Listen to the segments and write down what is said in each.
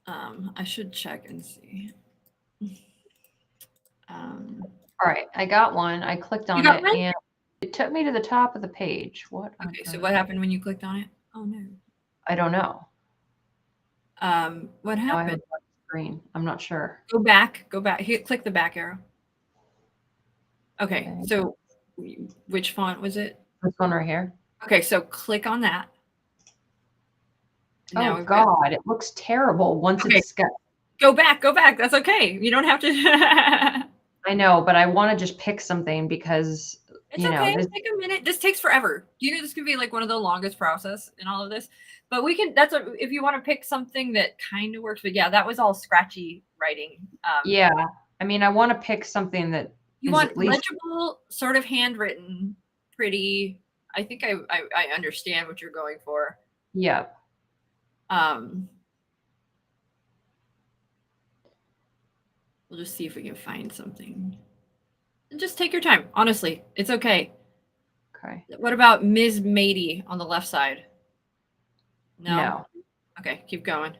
I should check and see. All right, I got one. I clicked on it and it took me to the top of the page. What? Okay, so what happened when you clicked on it? Oh no. I don't know. What Now I have a happened? black screen. I'm not sure. Go back. Here, click the back arrow. Okay, so which font was it? This one right here. Okay, so click on that. Now oh God, it looks terrible once it's got. Go back. That's okay. You don't have to. I know, but I want to just pick something because it's okay. Take a minute. This takes forever. You know, this could be like one of the longest process in all of this, but we can. If you want to pick something that kind of works. But yeah, that was all scratchy writing. Yeah, I mean, I want to pick something that you want at least legible, sort of handwritten, pretty. I think I understand what you're going for. Yeah. We'll just see if we can find something. And just take your time. Honestly, it's okay. Okay. What about Ms. Matey on the left side? No. Okay, keep going.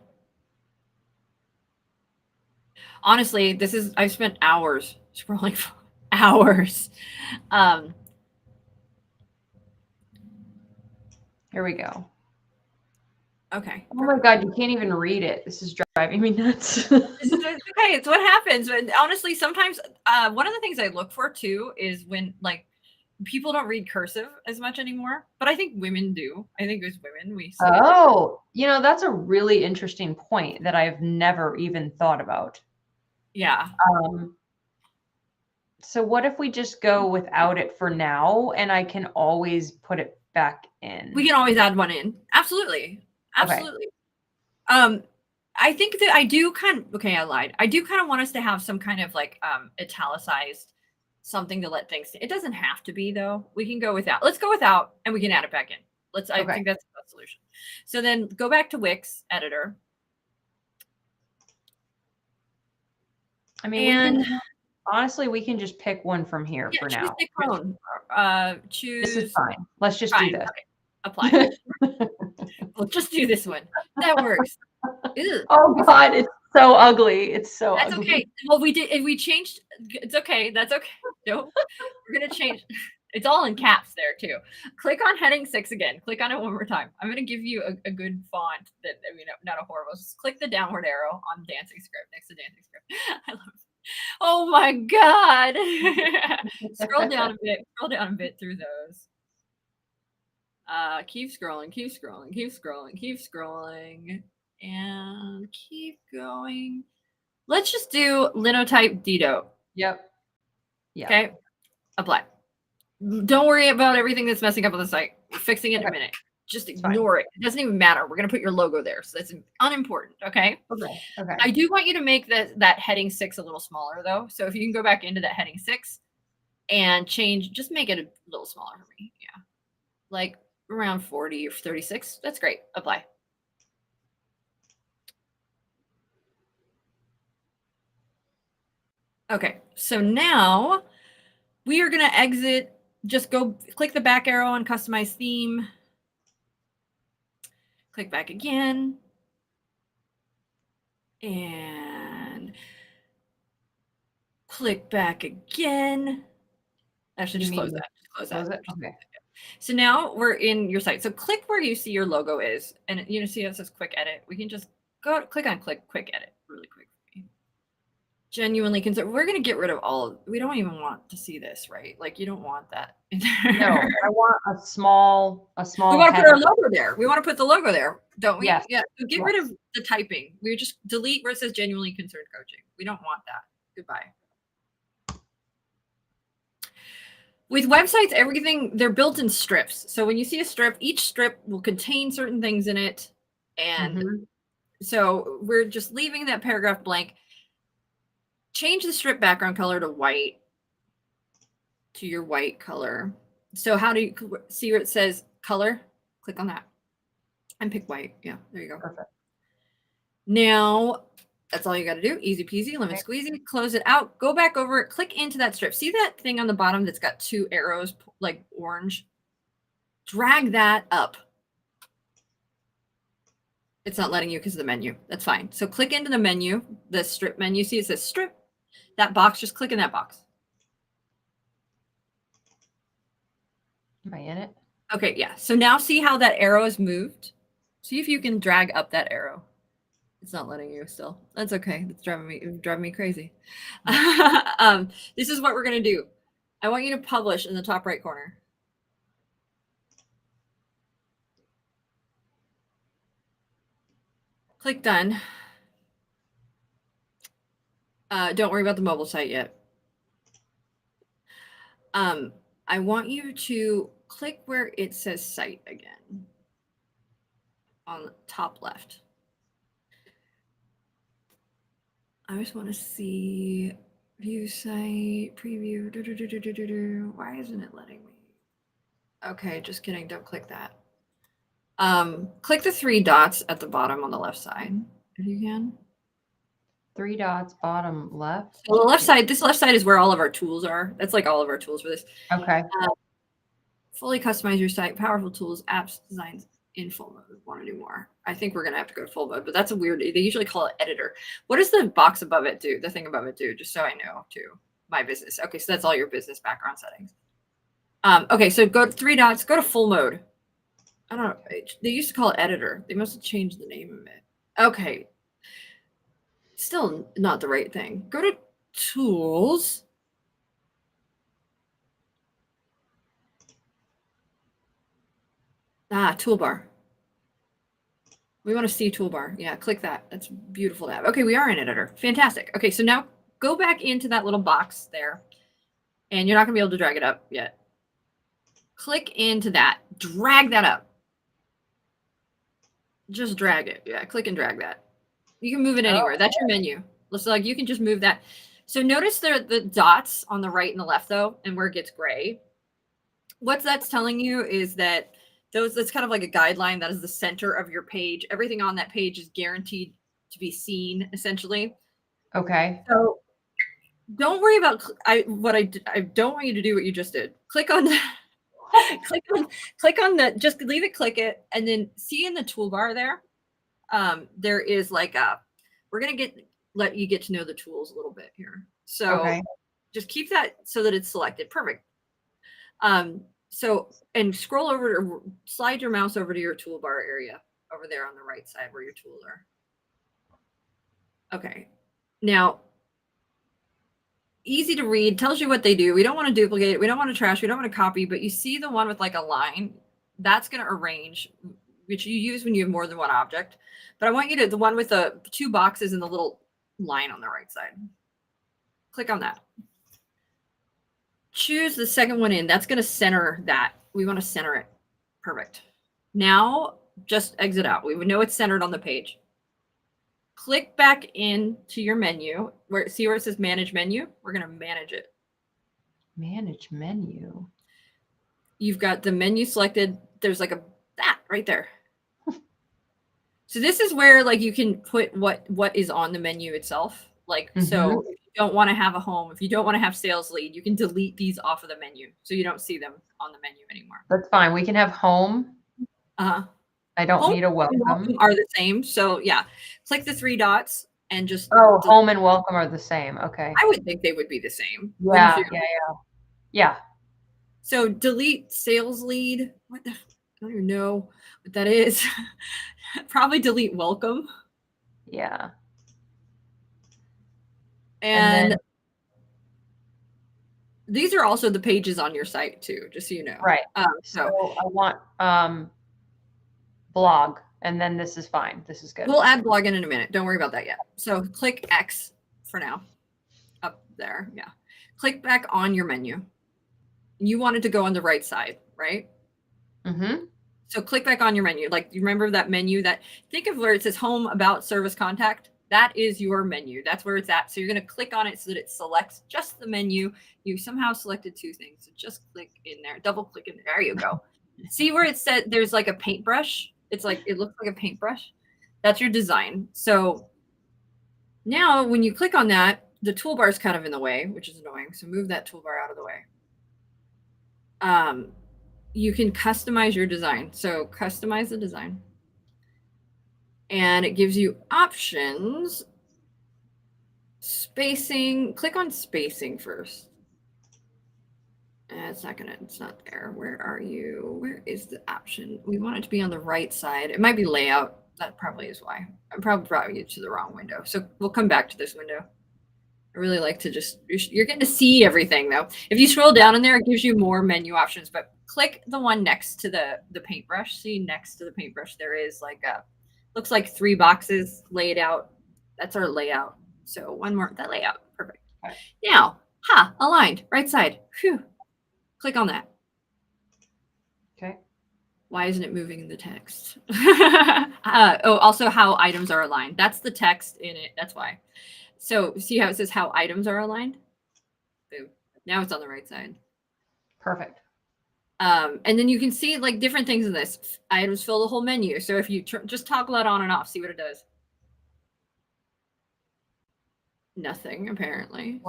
Honestly, I've spent hours scrolling for hours. Here we go. Okay. Oh my God, you can't even read it. This is driving me nuts. It's okay, it's what happens. But honestly, sometimes one of the things I look for too is when like people don't read cursive as much anymore, but I think women do. I think as women we see you know, that's a really interesting point that I've never even thought about. Yeah. So what if we just go without it for now and I can always put it back in? We can always add one in. Absolutely. Absolutely. Okay. I think that I do I lied. I do kind of want us to have some kind of like italicized something to let things. It doesn't have to be though. We can go without. Let's go without and we can add it back in. I think that's the best solution. So then go back to Wix editor. I mean, honestly, we can just pick one from here for now. Choose. This is fine. Let's just do this. Okay. Apply. We'll just do this one. That works. Oh God, it's so ugly. It's so ugly. That's okay. Well, we changed. It's okay. That's okay. No, we're gonna change. It's all in caps there too. Click on heading 6 again. Click on it one more time. I'm gonna give you a good font that, I mean, not a horrible. Just click the downward arrow on Dancing Script next to Dancing Script. I love it. Oh my God. Scroll down a bit through those. Keep scrolling, and keep going. Let's just do Linotype Dito. Yep. Okay. Apply. Don't worry about everything that's messing up on the site. We're fixing it in a minute. Just ignore it. It doesn't even matter. We're going to put your logo there. So that's unimportant. Okay. Okay. I do want you to make that heading 6 a little smaller though. So if you can go back into that heading 6 and just make it a little smaller for me. Yeah. Like around 40 or 36. That's great. Apply. Okay. So now we are going to exit. Just go click the back arrow on customize theme. Click back again. And click back again. Actually, just close that. Just close that. Okay. So now we're in your site. So click where you see your logo is. And you see it says quick edit. We can just click on quick edit really quick. Genuinely concerned. We're going to get rid of we don't even want to see this, right? Like you don't want that in there. No, I want a small. We want to put our logo there. We want to put the logo there, don't we? Yes. Yeah. So get rid of the typing. We just delete where it says genuinely concerned coaching. We don't want that. Goodbye. With websites, they're built in strips. So when you see a strip, each strip will contain certain things in it. And so we're just leaving that paragraph blank. Change the strip background color to white, to your white color. So how do you see where it says color? Click on that and pick white. Yeah, there you go. Perfect. Now, that's all you got to do. Easy peasy, lemon squeezy. Close it out. Go back over it. Click into that strip. See that thing on the bottom that's got 2 arrows, like orange? Drag that up. It's not letting you because of the menu. That's fine. So click into the menu, the strip menu. See, it says strip. That box, just click in that box. Am I in it? Okay, yeah. So now see how that arrow is moved? See if you can drag up that arrow. It's not letting you still. That's okay. It's driving me crazy. This is what we're going to do. I want you to publish in the top right corner. Click done. Don't worry about the mobile site yet. I want you to click where it says site again on the top left. I just want to see view site, preview. Why isn't it letting me? Okay, just kidding. Don't click that. Click the 3 dots at the bottom on the left side, if you can. 3 dots, bottom left. So the left side, this left side is where all of our tools are. That's like all of our tools for this. Okay. Fully customize your site, powerful tools, apps, designs in full mode. Want to do more? I think we're going to have to go to full mode, but that's a weird, they usually call it editor. What does the box above it do? The thing above it do? Just so I know too. My business. Okay, so that's all your business background settings. Okay, so go to 3 dots, go to full mode. I don't know. They used to call it editor. They must have changed the name of it. Okay. Still not the right thing. Go to tools. Toolbar. We want to see toolbar. Yeah, click that. That's beautiful to have. Okay, we are in editor. Fantastic. Okay, so now go back into that little box there. And you're not going to be able to drag it up yet. Click into that. Drag that up. Just drag it. Yeah, click and drag that. You can move it anywhere. That's your menu. Looks like you can just move that. So notice the dots on the right and the left, though, and where it gets gray. What that's telling you is that that's kind of like a guideline. That is the center of your page. Everything on that page is guaranteed to be seen, essentially. Okay. So don't worry about I don't want you to do what you just did. Click on the click on the, just leave it, click it, and then see in the toolbar there. There is like we're gonna let you get to know the tools a little bit here. So just keep that so that it's selected. Perfect. So, and scroll over or slide your mouse over to your toolbar area over there on the right side where your tools are. Okay. Now, easy to read, tells you what they do. We don't want to duplicate, we don't want to trash, we don't want to copy, but you see the one with like a line, that's going to arrange, which you use when you have more than one object. But I want you to, the one with the 2 boxes and the little line on the right side. Click on that. Choose the second one in. That's going to center that. We want to center it. Perfect. Now just exit out. We would know it's centered on the page. Click back into your menu. See where it says manage menu? We're going to manage it. Manage menu. You've got the menu selected. There's like that right there. So this is where like you can put what is on the menu itself. Like, so if you don't want to have a home, if you don't want to have sales lead, you can delete these off of the menu so you don't see them on the menu anymore. That's fine. We can have home. I don't need a welcome. Are the same. So yeah, click the 3 dots and just. Oh, home and welcome are the same. Okay. I would think they would be the same. Yeah. Yeah. So delete sales lead. What the? I don't even know what that is. Probably delete welcome. Yeah. And these are also the pages on your site too, just so you know. Right. So I want blog, and then this is fine. This is good. We'll add blog in a minute. Don't worry about that yet. So click X for now. Up there. Yeah. Click back on your menu. You want it to go on the right side, right? So click back on your menu. Like, you remember that menu that, think of where it says home, about, service, contact. That is your menu. That's where it's at. So you're going to click on it so that it selects just the menu. You somehow selected 2 things. So just click in there, double click in there. There you go. See where it said there's like a paintbrush? It's like, it looks like a paintbrush. That's your design. So now when you click on that, the toolbar is kind of in the way, which is annoying. So move that toolbar out of the way. You can customize your design. So customize the design. And it gives you options. Spacing, click on spacing first. It's not there. Where are you? Where is the option? We want it to be on the right side. It might be layout. That probably is why. I probably brought you to the wrong window. So we'll come back to this window. I really like to you're getting to see everything though. If you scroll down in there, it gives you more menu options, but click the one next to the paintbrush. See, next to the paintbrush, there is like looks like 3 boxes laid out. That's our layout. So one more, that layout, perfect. Okay. Now, aligned, right side. Phew. Click on that. Okay. Why isn't it moving the text? Also how items are aligned. That's the text in it. That's why. So see how it says how items are aligned? Boom. Now it's on the right side. Perfect. And then you can see like different things in this. Items fill the whole menu. So if you just toggle that on and off, see what it does. Nothing, apparently.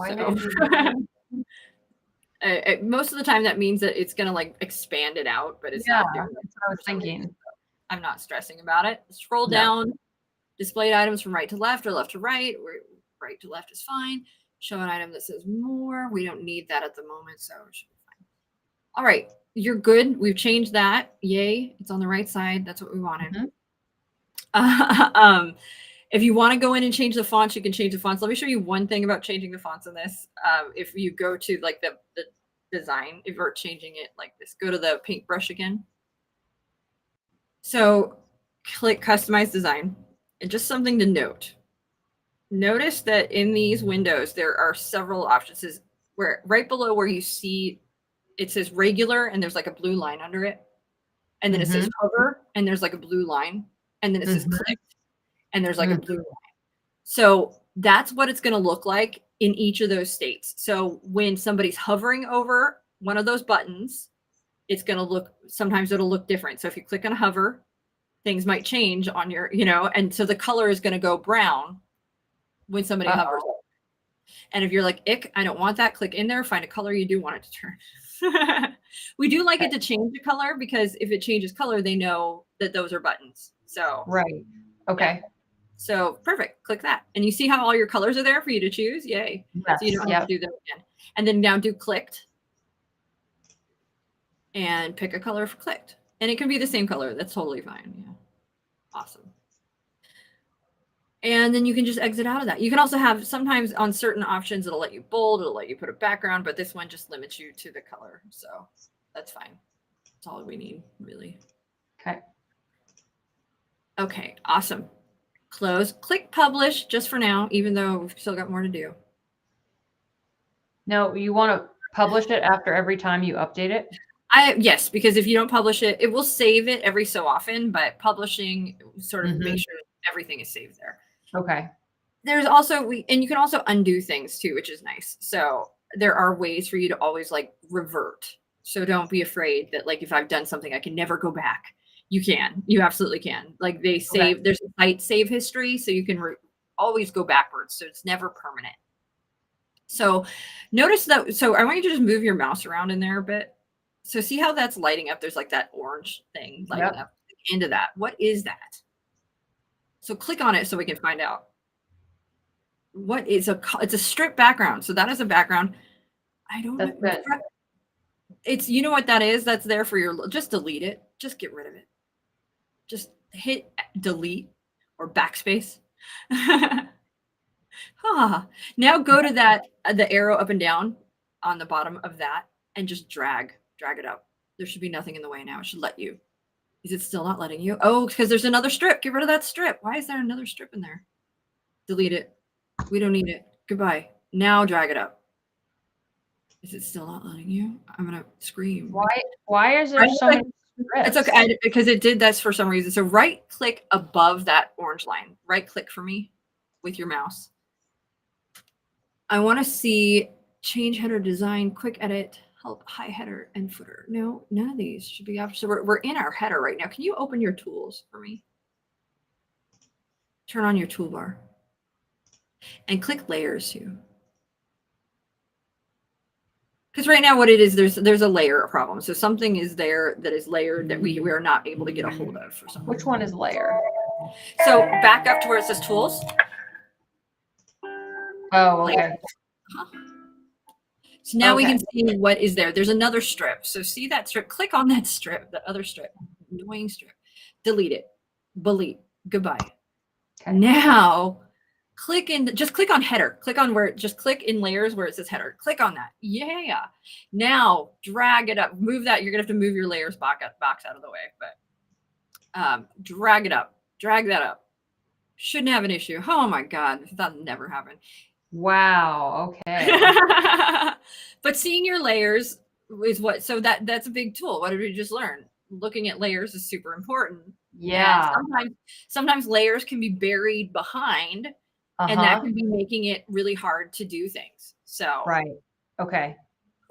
Most of the time that means that it's going to like expand it out, but it's not doing it. That's what I was thinking. I'm not stressing about it. Scroll down, displayed items from right to left or left to right, or right to left is fine. Show an item that says more. We don't need that at the moment, so it should be fine. All right, you're good. We've changed that. Yay, it's on the right side. That's what we wanted. Mm-hmm. If you want to go in and change the fonts, you can change the fonts. Let me show you one thing about changing the fonts in this. If you go to like the design, if you're changing it like this, go to the paintbrush again. So click customize design, and just something to note. Notice that in these windows, there are several options where right below where you see it says regular and there's like a blue line under it. And then it says hover and there's like a blue line. And then it says click. And there's like a blue line. So that's what it's going to look like in each of those states. So when somebody's hovering over one of those buttons, it's going to look, sometimes it'll look different. So if you click on hover, things might change on your, and so the color is going to go brown when somebody hovers. And if you're like, ick, I don't want that, click in there, find a color you do want it to turn. We do like it to change the color because if it changes color, they know that those are buttons. So, right. Okay. Yeah. So perfect. Click that. And you see how all your colors are there for you to choose? Yay. Yes. So you don't have to do them again. And then now do clicked. And pick a color for clicked. And it can be the same color. That's totally fine. Yeah. Awesome. And then you can just exit out of that. You can also have sometimes on certain options, it'll let you bold, it'll let you put a background, but this one just limits you to the color. So that's fine. That's all we need, really. Okay. Okay, awesome. Close, click publish just for now, even though we've still got more to do. No, you want to publish it after every time you update it? Yes, because if you don't publish it, it will save it every so often, but publishing sort of make sure everything is saved there. Okay. There's also, and you can also undo things too, which is nice. So there are ways for you to always like revert. So don't be afraid that like, if I've done something, I can never go back. You absolutely can. Like they save, there's a site save history, so you can always go backwards. So it's never permanent. So notice that, so I want you to just move your mouse around in there a bit. So see how that's lighting up? There's like that orange thing lighting up into that. What is that? So click on it so we can find out. What is it's a strip background. So that is a background. I don't know. It's, you know what that is? That's there for your, just delete it. Just get rid of it. Just hit delete or backspace. Now go to that, the arrow up and down on the bottom of that and just drag it up. There should be nothing in the way now. It should let you. Is it still not letting you? Oh, because there's another strip. Get rid of that strip. Why is there another strip in there? Delete it. We don't need it. Goodbye. Now drag it up. Is it still not letting you? I'm going to scream. Why is there so many strips? It's okay, because it did this for some reason. So right click above that orange line. Right click for me with your mouse. I want to see change header design, quick edit, help, high header and footer. No, none of these should be up. So we're in our header right now. Can you open your tools for me? Turn on your toolbar and click layers too. Because right now what it is, there's a layer problem. So something is there that is layered that we are not able to get a hold of for some reason. Which one is layer? So back up to where it says tools. Oh, okay. So now we can see what is there. There's another strip. So see that strip, click on that strip, that other strip, annoying strip, delete it, delete, goodbye. Okay. Now click in, just click on header, click on where, just click in layers where it says header, click on that. Yeah. Now drag it up, move that. You're gonna have to move your layers box out of the way, but drag it up, drag that up. Shouldn't have an issue. Oh my God, that never happened. Wow. Okay. But seeing your layers is what, so that's a big tool. What did we just learn? Looking at layers is super important. Yeah. And sometimes layers can be buried behind, and that can be making it really hard to do things. So right. Okay.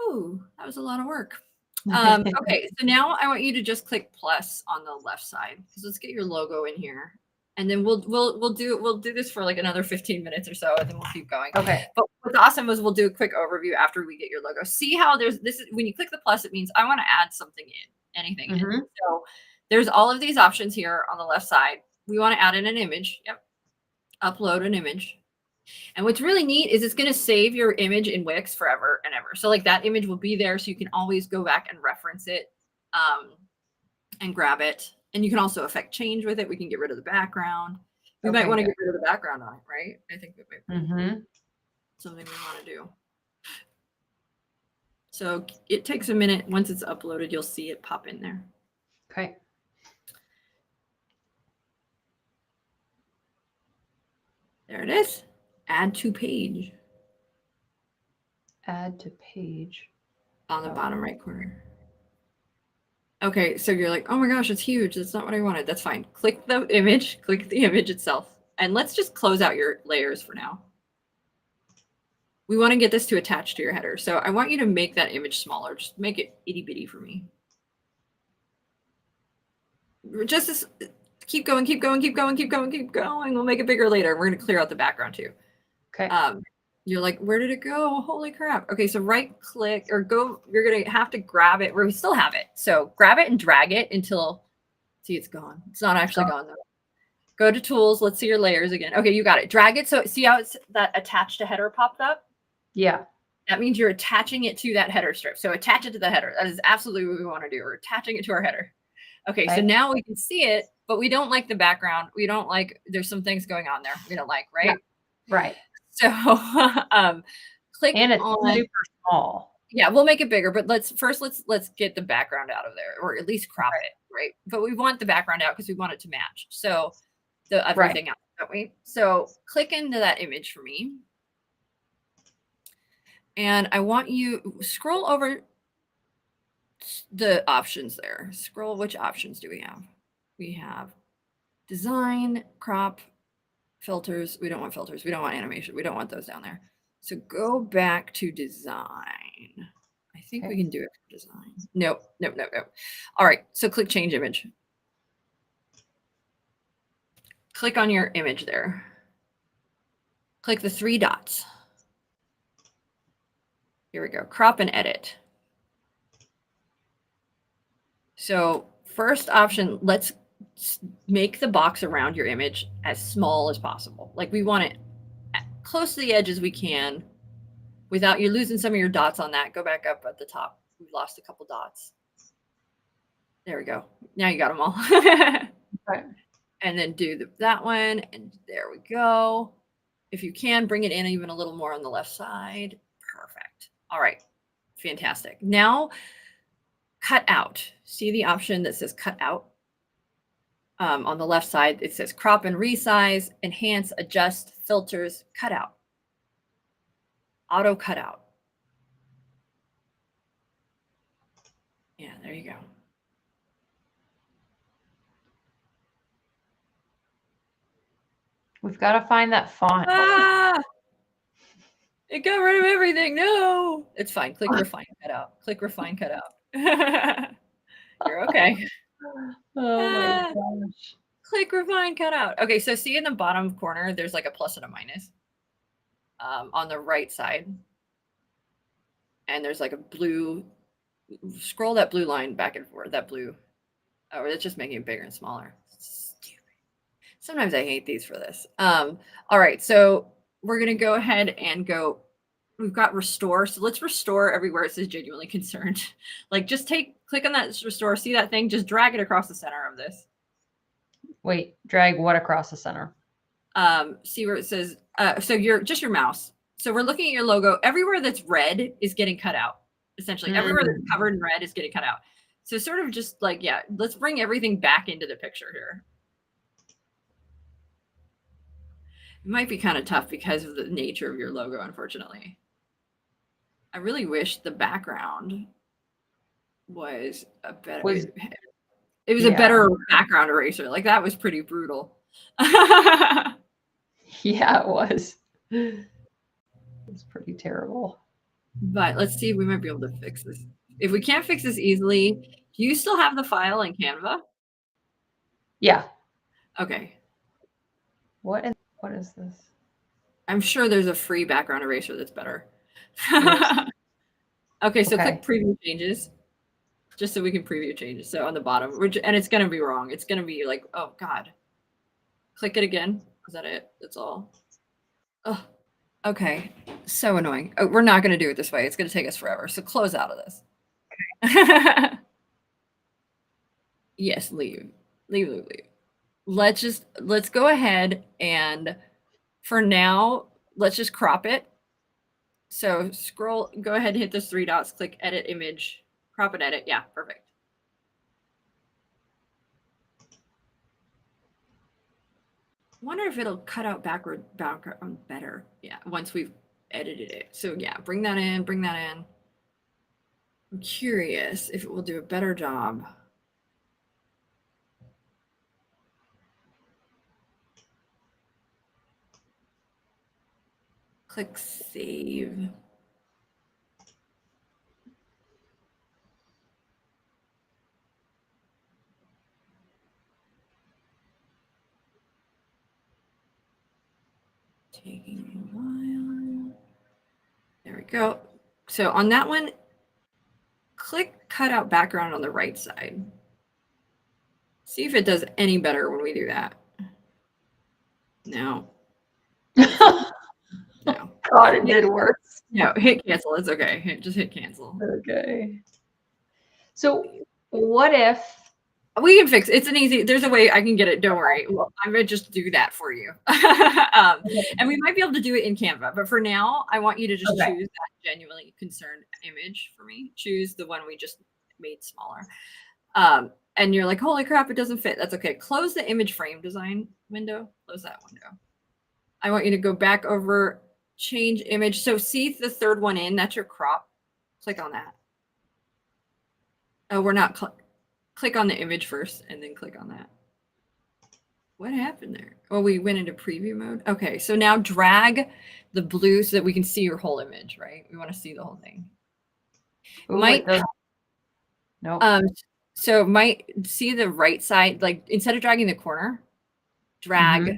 Ooh, that was a lot of work. Okay, so now I want you to just click plus on the left side, because let's get your logo in here. And then we'll do this for like another 15 minutes or so, and then we'll keep going. Okay. But what's awesome is we'll do a quick overview after we get your logo. See how this is when you click the plus, it means I want to add something in, anything in. So there's all of these options here on the left side. We want to add in an image. Yep. Upload an image. And what's really neat is it's going to save your image in Wix forever and ever. So like that image will be there, so you can always go back and reference it and grab it. And you can also affect change with it. We can get rid of the background. We might want to get rid of the background on it, right? I think that might be something we want to do. So it takes a minute. Once it's uploaded, you'll see it pop in there. Okay. There it is. Add to page. Add to page. On the bottom right corner. Okay, so you're like, oh my gosh, it's huge. That's not what I wanted. That's fine. Click the image itself. And let's just close out your layers for now. We want to get this to attach to your header. So I want you to make that image smaller. Just make it itty bitty for me. Just keep going, keep going, keep going, keep going, keep going. We'll make it bigger later. We're going to clear out the background too. Okay. You're like, where did it go? Holy crap. Okay, so right click or go, you're going to have to grab it where we still have it. So grab it and drag it until, see, it's gone. It's not actually gone though. Go to tools. Let's see your layers again. Okay, you got it. Drag it. So see how it's that attached to header popped up? Yeah. That means you're attaching it to that header strip. So attach it to the header. That is absolutely what we want to do. We're attaching it to our header. Okay, so now we can see it, but we don't like the background. We don't like, there's some things going on there we don't like, right? Yeah. Right. So click and it's on super small. Yeah, we'll make it bigger, but let's get the background out of there, or at least crop it, right? But we want the background out because we want it to match. So the everything else, don't we? So click into that image for me. And I want you scroll over the options there. Scroll, which options do we have? We have design, crop, filters. We don't want filters. We don't want animation. We don't want those down there. So go back to design. I think we can do it for design. Nope. All right. So click change image. Click on your image there. Click the 3 dots. Here we go. Crop and edit. So first option, let's make the box around your image as small as possible. Like we want it close to the edge as we can without you losing some of your dots on that. Go back up at the top. We've lost a couple dots. There we go. Now you got them all. Right. And then do that one. And there we go. If you can, bring it in even a little more on the left side. Perfect. All right. Fantastic. Now cut out. See the option that says cut out? On the left side, it says crop and resize, enhance, adjust, filters, cut out. Auto cut out. Yeah, there you go. We've got to find that font. Ah! It got rid of everything. No, it's fine. Click refine, cut out. Click refine, cut out. You're okay. Oh my gosh. Click refine, cut out. Okay, so see in the bottom corner, there's like a plus and a minus on the right side. And there's like a blue, scroll that blue line back and forth, that blue. Oh, it's just making it bigger and smaller. Stupid. Sometimes I hate these for this. All right, so we're gonna go ahead and go. We've got restore, so let's restore everywhere it says genuinely concerned. Like, just click on that restore, see that thing, just drag it across the center of this. Wait, drag what across the center? See where it says, so your mouse. So we're looking at your logo. Everywhere that's red is getting cut out, essentially. Everywhere that's covered in red is getting cut out. So sort of just like, yeah, let's bring everything back into the picture here. It might be kind of tough because of the nature of your logo, unfortunately. I really wish the background was a better, it was a better background eraser. Like, that was pretty brutal. Yeah, it was. It was pretty terrible. But let's see if we might be able to fix this. If we can't fix this easily, do you still have the file in Canva? Yeah. Okay. What is this? I'm sure there's a free background eraser that's better. Okay, so click preview changes, just so we can preview changes. So on the bottom, and it's going to be wrong. It's going to be like, oh God. Click it again. Is that it? That's all. Oh, okay. So annoying. Oh, we're not going to do it this way. It's going to take us forever. So close out of this. Okay. Yes, leave. Let's go ahead and for now, let's just crop it. So go ahead and hit those 3 dots, click edit image, crop and edit. Yeah, perfect. Wonder if it'll cut out background better. Yeah, once we've edited it. So yeah, bring that in. I'm curious if it will do a better job. Click save. Taking a while. There we go. So on that one, click cut out background on the right side. See if it does any better when we do that. No. No. God, it did worse. No, hit cancel. It's okay. Just hit cancel. Okay. So what if we can fix it's an easy, there's a way I can get it. Don't worry. Well, I'm gonna just do that for you. And we might be able to do it in Canva, but for now, I want you to just choose that genuinely concerned image for me. Choose the one we just made smaller. And you're like, holy crap, it doesn't fit. That's okay. Close the image frame design window. Close that window. I want you to go back over, change image. So see the third one in, that's your crop. Click on that. Oh, we're not click on the image first and then click on that. What happened there? Oh, we went into preview mode. Okay, so now drag the blue so that we can see your whole image, right? We want to see the whole thing. No. So might see the right side, like instead of dragging the corner, drag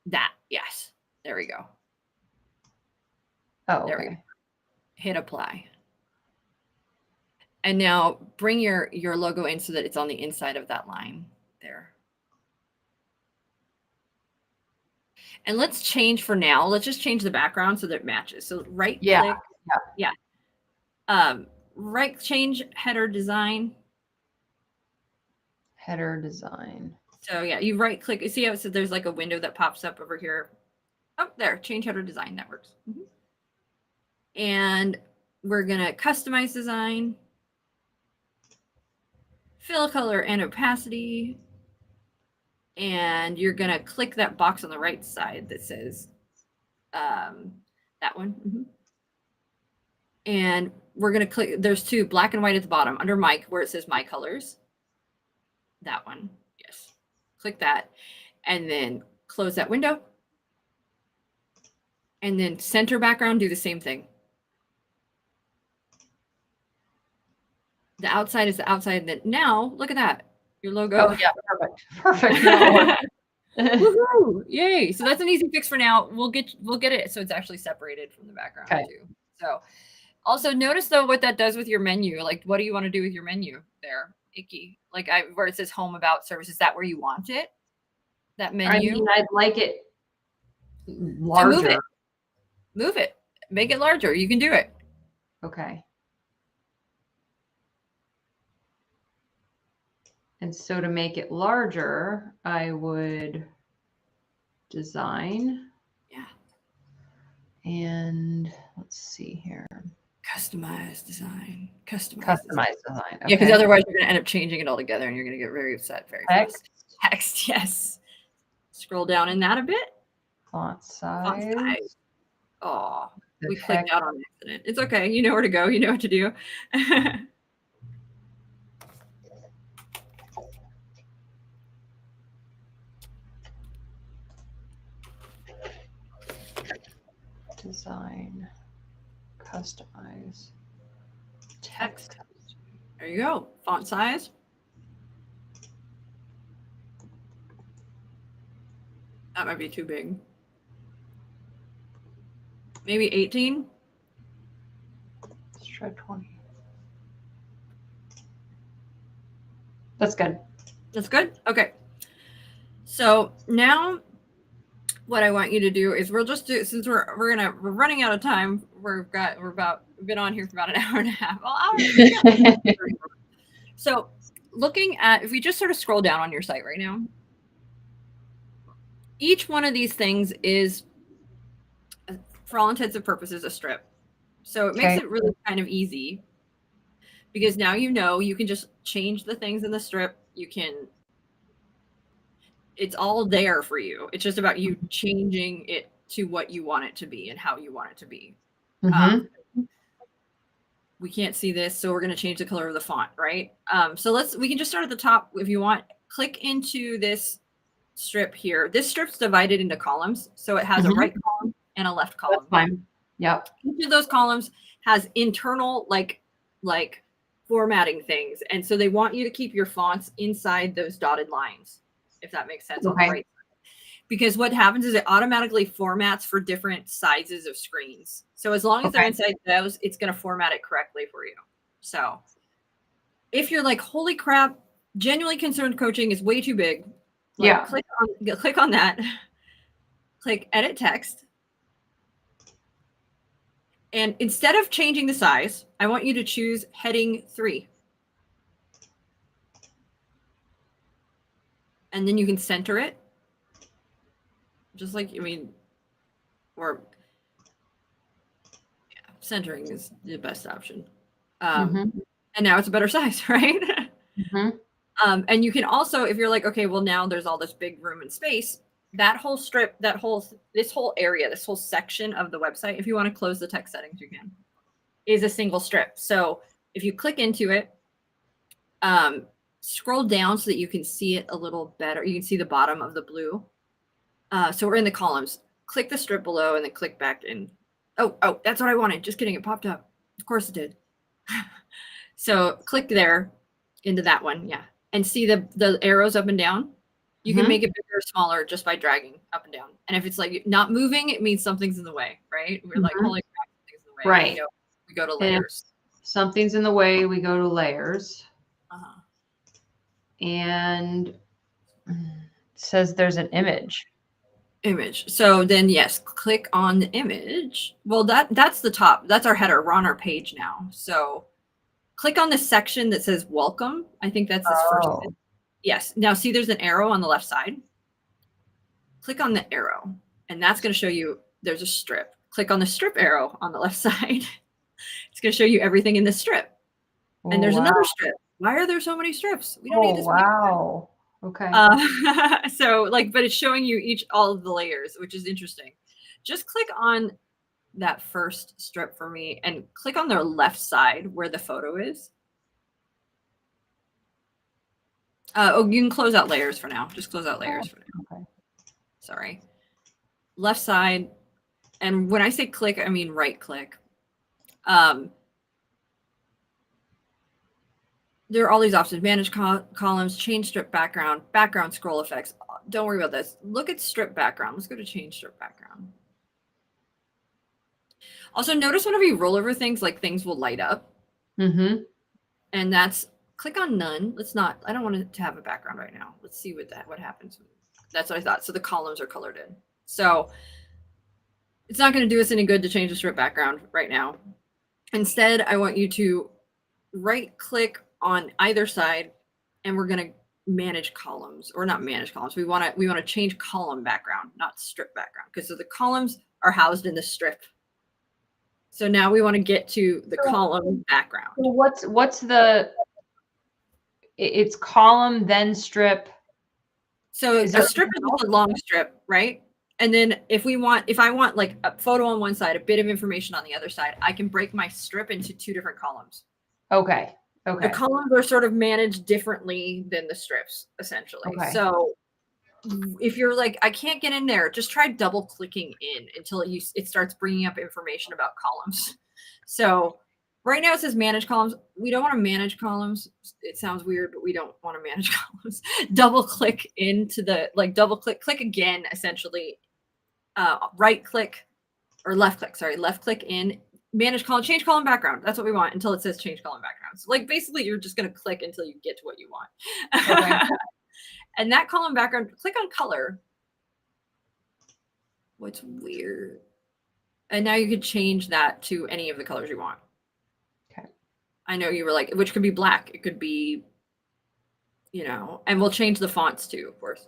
that. Yes. There we go. Oh, there we go. Hit apply. And now bring your logo in so that it's on the inside of that line there. And let's change for now. Let's just change the background so that it matches. So right click. Yeah. Right, change header design. Header design. So yeah, you right click. See how it says there's like a window that pops up over here. Oh, there, change header design. That works. And we're gonna customize design. Fill color and opacity. And you're going to click that box on the right side that says that one. And we're going to click, there's 2 black and white at the bottom under mic where it says my colors. That one. Yes. Click that. And then close that window. And then center background, do the same thing. The outside is the outside. Then now look at that. Your logo. Oh yeah, perfect. Woohoo! Yay! So that's an easy fix for now. We'll get it so it's actually separated from the background too. So also notice though what that does with your menu. Like, what do you want to do with your menu there? Icky. Like where it says home about service. Is that where you want it? that menu. I mean, I'd like it larger. So move it, make it larger. You can do it. Okay. And so to make it larger, I would design. Yeah. And let's see here. Customize design. Customize design. Okay. Yeah, because otherwise you're going to end up changing it all together and you're going to get very upset very fast. Text, yes. Scroll down in that a bit. Font size. Oh, we clicked out on accident. It's okay. You know where to go. You know what to do. Design. Customize. Text. There you go. Font size. That might be too big. Maybe 18. Let's try 20. That's good. That's good. Okay. So now what I want you to do is we'll just do, since we're running out of time. We've been on here for about an hour and a half. So looking at, if we just sort of scroll down on your site right now, each one of these things is, for all intents and purposes, a strip. So it makes it really kind of easy because now you can just change the things in the strip. It's all there for you. It's just about you changing it to what you want it to be and how you want it to be. We can't see this, so we're going to change the color of the font, right? So we can just start at the top if you want. Click into this strip here. This strip's divided into columns, so it has a right column and a left column. That's fine. Yep. Each of those columns has internal like formatting things, and so they want you to keep your fonts inside those dotted lines, if that makes sense. On the right side. Because what happens is it automatically formats for different sizes of screens. So as long as they're inside those, it's going to format it correctly for you. So if you're like, holy crap, genuinely concerned coaching is way too big. Click on that. Click edit text. And instead of changing the size, I want you to choose heading 3. And then you can center it. Just like, centering is the best option. And now it's a better size, right? And you can also, if you're like, okay, well now there's all this big room and space, that whole strip, this whole area, this whole section of the website, if you want to close the text settings, you can, is a single strip. So if you click into it, scroll down so that you can see it a little better. You can see the bottom of the blue. So we're in the columns. Click the strip below and then click back in. Oh, that's what I wanted. Just kidding. It popped up. Of course it did. So click there into that one. Yeah. And see the arrows up and down. You can make it bigger or smaller just by dragging up and down. And if it's like not moving, it means something's in the way, right? We're like, holy crap, something's in the way. Right. We go to layers. Something's in the way, we go to layers. And it says there's an image. So then, yes, click on the image. Well, that's the top. That's our header. We're on our page now. So click on the section that says welcome. I think that's this first. Yes. Now see, there's an arrow on the left side. Click on the arrow, and that's going to show you there's a strip. Click on the strip arrow on the left side. It's going to show you everything in the strip. And there's another strip. Why are there so many strips? We don't need this many strips. Okay. So but it's showing you all of the layers, which is interesting. Just click on that first strip for me and click on the left side where the photo is. You can close out layers for now. Just close out layers for now. Okay. Sorry. Left side. And when I say click, I mean right click. There are all these options: manage columns, change strip background, background scroll effects. Don't worry about this. Look at strip background. Let's go to change strip background. Also, notice whenever you roll over things, like things will light up. And that's, click on none. I don't want it to have a background right now. Let's see what happens. That's what I thought. So the columns are colored in. So it's not going to do us any good to change the strip background right now. Instead, I want you to right click on either side, and we're going to manage columns, or not manage columns. We want to change column background, not strip background, because so the columns are housed in the strip. So now we want to get to the column background. So what's the, it's column, then strip. So a strip is a long strip, right? And then if I want like a photo on one side, a bit of information on the other side, I can break my strip into 2 different columns. Okay. Okay. The columns are sort of managed differently than the strips, essentially. Okay. So if you're like, I can't get in there, just try double clicking in until it starts bringing up information about columns. So right now it says manage columns. We don't want to manage columns. It sounds weird, but we don't want to manage columns. Double click into the, like double click again, essentially. Right click or left click, sorry, left click in, manage column, change column background. That's what we want until it says change column background. So like basically you're just going to click until you get to what you want. Okay. And that column background, click on color. What's weird? And now you could change that to any of the colors you want. Okay. I know you were like, which could be black. It could be, you know, and we'll change the fonts too, of course.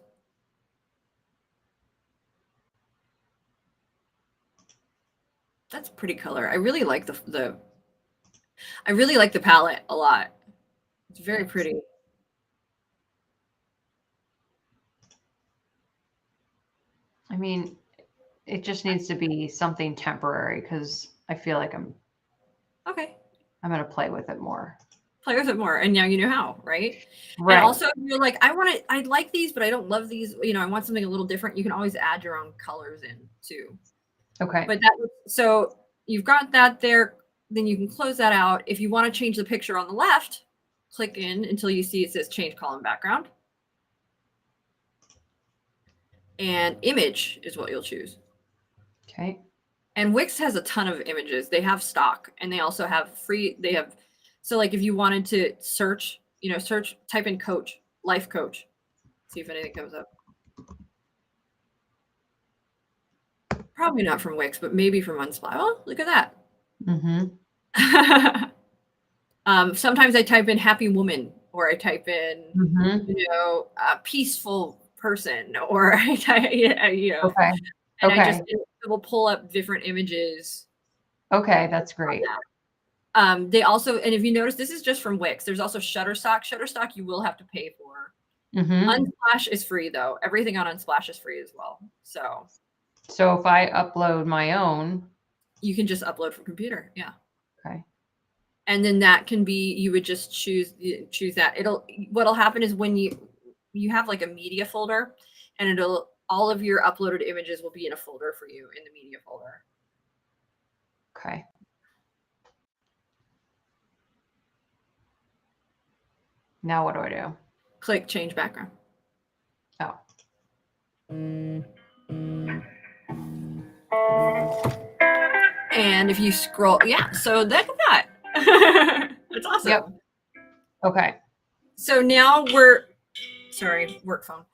That's pretty color. I really like the palette a lot. It's very pretty. I mean, it just needs to be something temporary because I feel like I'm going to play with it more. Play with it more. And now you know how, right? Right. And also you're like, I like these, but I don't love these. You know, I want something a little different. You can always add your own colors in too. Okay. But so you've got that there. Then you can close that out. If you want to change the picture on the left, click in until you see it says change column background. And image is what you'll choose. Okay. And Wix has a ton of images. They have stock, and they also have free. So like if you wanted to search, you know, type in coach, life coach, see if anything comes up. Probably not from Wix, but maybe from Unsplash. Oh, look at that. Mm-hmm. Sometimes I type in happy woman, or I type in, you know, a peaceful person, or I type, you know, okay. And it will pull up different images. Okay, that's great. They also, and if you notice, this is just from Wix. There's also Shutterstock. Shutterstock you will have to pay for. Unsplash is free though. Everything on Unsplash is free as well. So if I upload my own, you can just upload from computer. Yeah. Okay. And then that can be, you would just choose that. What'll happen is when you have like a media folder, and all of your uploaded images will be in a folder for you in the media folder. Okay. Now what do I do? Click change background. Oh. And if you scroll, yeah, so look at that. That's awesome. Yep. Okay. So now sorry, work phone.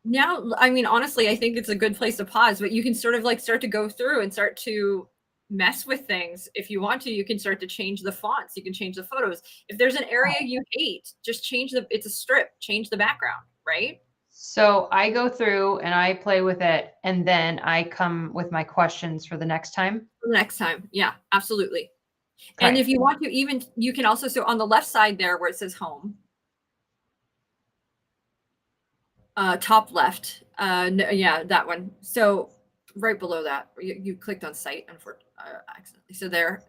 Now, I mean, honestly, I think it's a good place to pause, but you can sort of like start to go through and start to mess with things. If you want to, you can start to change the fonts. You can change the photos. If there's an area you hate, just it's a strip, change the background, right? So I go through and I play with it, and then I come with my questions for the next time. For the next time. Yeah, absolutely. Okay. And if you want to you can also, so on the left side there where it says home, top left, yeah, that one. So right below that, you clicked on site accidentally. So there,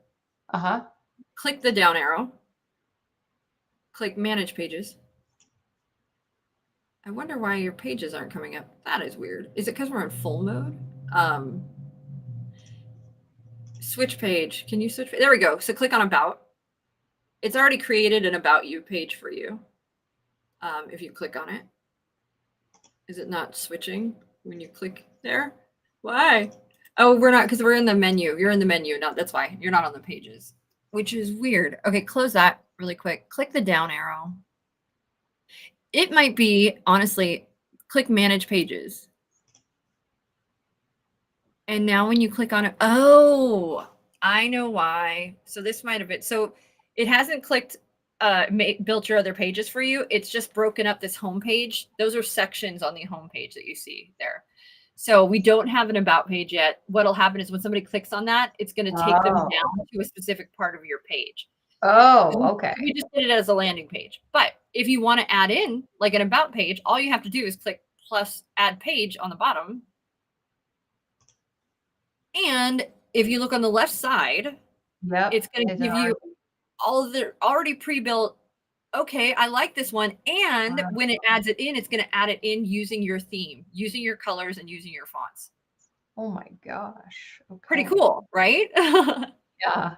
click the down arrow, click manage pages. I wonder why your pages aren't coming up. That is weird. Is it because we're in full mode? Switch page. Can you switch? There we go. So click on about. It's already created an about you page for you. If you click on it. Is it not switching when you click there? Why? Oh, we're not, because we're in the menu. You're in the menu. No, that's why. You're not on the pages, which is weird. Okay, close that really quick. Click the down arrow. It might be, honestly, click manage pages. And now when you click on it, oh, I know why. So this might have been, so it hasn't clicked, built your other pages for you. It's just broken up this home page. Those are sections on the home page that you see there. So we don't have an about page yet. What'll happen is when somebody clicks on that, it's going to take them down to a specific part of your page. Oh, okay. We just did it as a landing page. But if you want to add in like an about page, all you have to do is click plus add page on the bottom. And if you look on the left side, it's going to give you all of the already pre-built, okay, I like this one. And when it adds it in, it's going to add it in using your theme, using your colors, and using your fonts. Oh my gosh. Okay. Pretty cool, right? Yeah.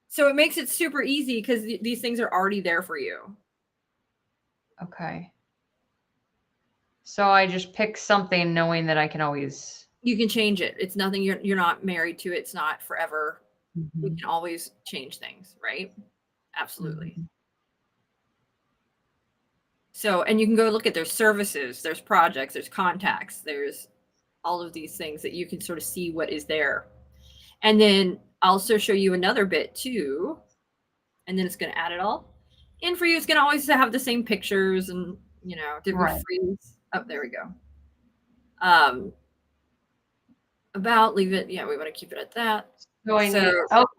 So it makes it super easy because these things are already there for you. Okay. So I just pick something knowing that I can always... You can change it. It's nothing, you're not married to it. It's not forever. Mm-hmm. We can always change things, right? Absolutely. Mm-hmm. So, and you can go look at there's services, there's projects, there's contacts, there's all of these things that you can sort of see what is there. And then I'll also show you another bit too. And then it's going to add it all in for you. It's going to always have the same pictures and, you know, did we freeze? Oh, there we go. About, leave it. Yeah, we want to keep it at that. Oh, that's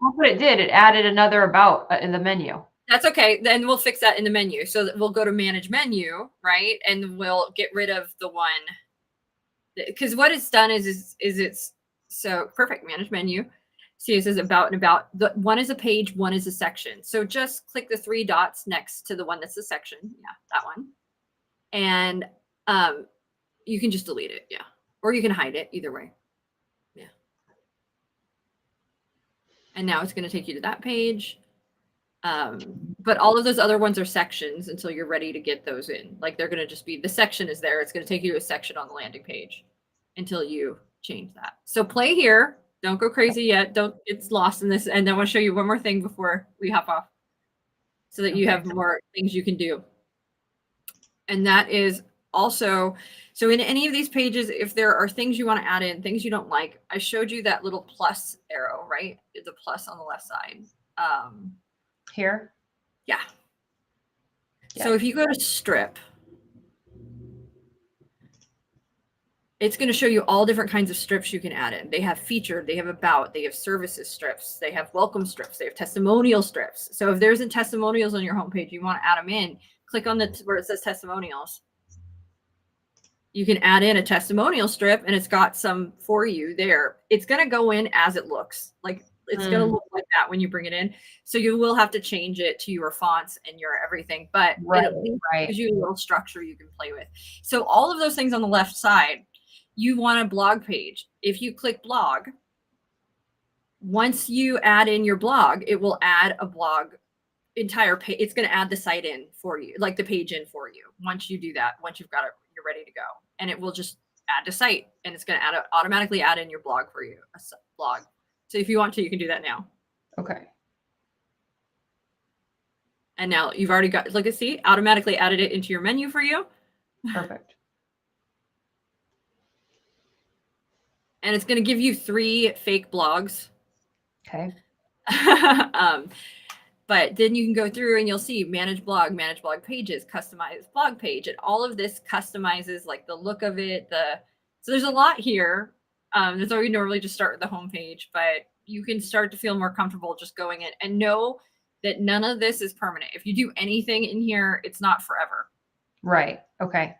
what it did. It added another about in the menu. That's okay. Then we'll fix that in the menu. So we'll go to manage menu, right? And we'll get rid of the one, because what it's done is it's so perfect. Manage menu. See, it says about and about. The one is a page, one is a section. So just click the 3 dots next to the one that's a section. Yeah, that one. And you can just delete it. Yeah. Or you can hide it, either way. Yeah. And now it's going to take you to that page. But all of those other ones are sections until you're ready to get those in. Like they're going to just be, the section is there. It's going to take you to a section on the landing page until you change that. So play here. Don't go crazy yet. It's lost in this. And I want to show you one more thing before we hop off so that you have more things you can do. And that is also, so in any of these pages, if there are things you want to add in, things you don't like, I showed you that little plus arrow, right? The plus on the left side. Here? Yeah. So if you go to strip, it's going to show you all different kinds of strips you can add in. They have featured, they have about, they have services strips, they have welcome strips, they have testimonial strips. So if there isn't testimonials on your homepage, you want to add them in, click on where it says testimonials. You can add in a testimonial strip and it's got some for you there. It's going to go in as it looks. Like it's going to look like that when you bring it in. So you will have to change it to your fonts and your everything, but it gives you a little structure you can play with. So all of those things on the left side, you want a blog page. If you click blog, once you add in your blog, it will add a blog entire page. It's going to add the site in for you, like the page in for you. Once you do that, once you've got it, you're ready to go. And it will just add to site and it's going to automatically add in your blog for you, a blog. So if you want to, you can do that now. Okay. And now you've already got, look at, see, automatically added it into your menu for you. Perfect. And it's going to give you 3 fake blogs. Okay. But then you can go through and you'll see manage blog pages, customize blog page. And all of this customizes like the look of it. So there's a lot here. That's why we normally just start with the home page, but you can start to feel more comfortable just going in and know that none of this is permanent. If you do anything in here, it's not forever. Right. Okay.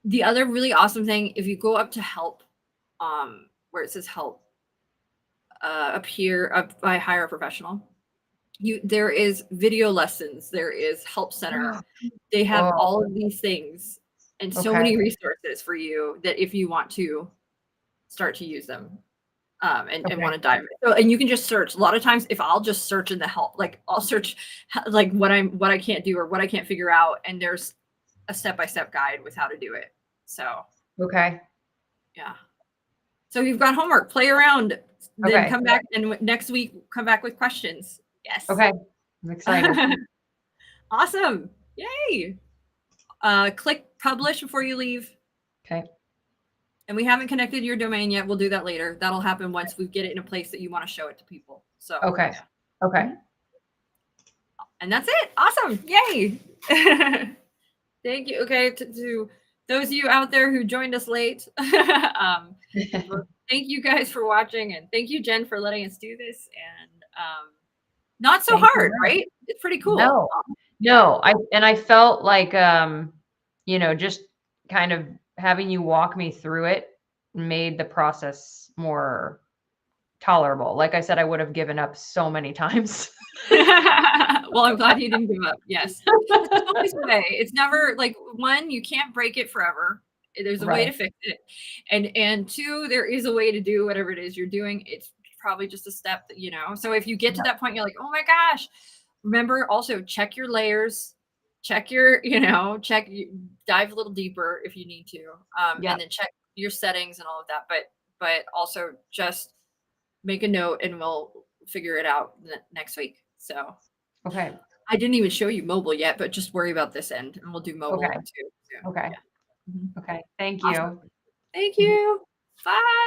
The other really awesome thing, if you go up to help, where it says help, up here, I hire a professional. There is video lessons. There is help center. They have all of these things and so many resources for you that if you want to start to use them and want to dive in. So, and you can just search. A lot of times if I'll just search in the help, like I'll search like what I can't do or what I can't figure out. And there's a step-by-step guide with how to do it. So, yeah. So you've got homework, play around, then come back and next week, come back with questions. Yes. Okay. I'm excited. Awesome. Yay. Click publish before you leave. Okay. And we haven't connected your domain yet. We'll do that later. That'll happen once we get it in a place that you want to show it to people. So Okay. Okay. And that's it. Awesome. Yay. Thank you. Okay. To those of you out there who joined us late, well, thank you guys for watching, and thank you, Jen, for letting us do this. And not so hard, right? It's pretty cool. No, I felt like, you know, just kind of having you walk me through it made the process more tolerable. Like I said, I would have given up so many times. Well, I'm glad you didn't give up. Yes. It's always a way. It's never like, one, you can't break it forever. There's a way to fix it. And two, there is a way to do whatever it is you're doing. It's probably just a step that, you know. So if you get to that point, you're like, oh my gosh, remember also check your layers, check your, you know, dive a little deeper if you need to. And then check your settings and all of that. But also just make a note and we'll figure it out next week. So, okay. I didn't even show you mobile yet, but just worry about this end and we'll do mobile too. Okay. Yeah. Okay. Thank you. Awesome. Thank you. Bye.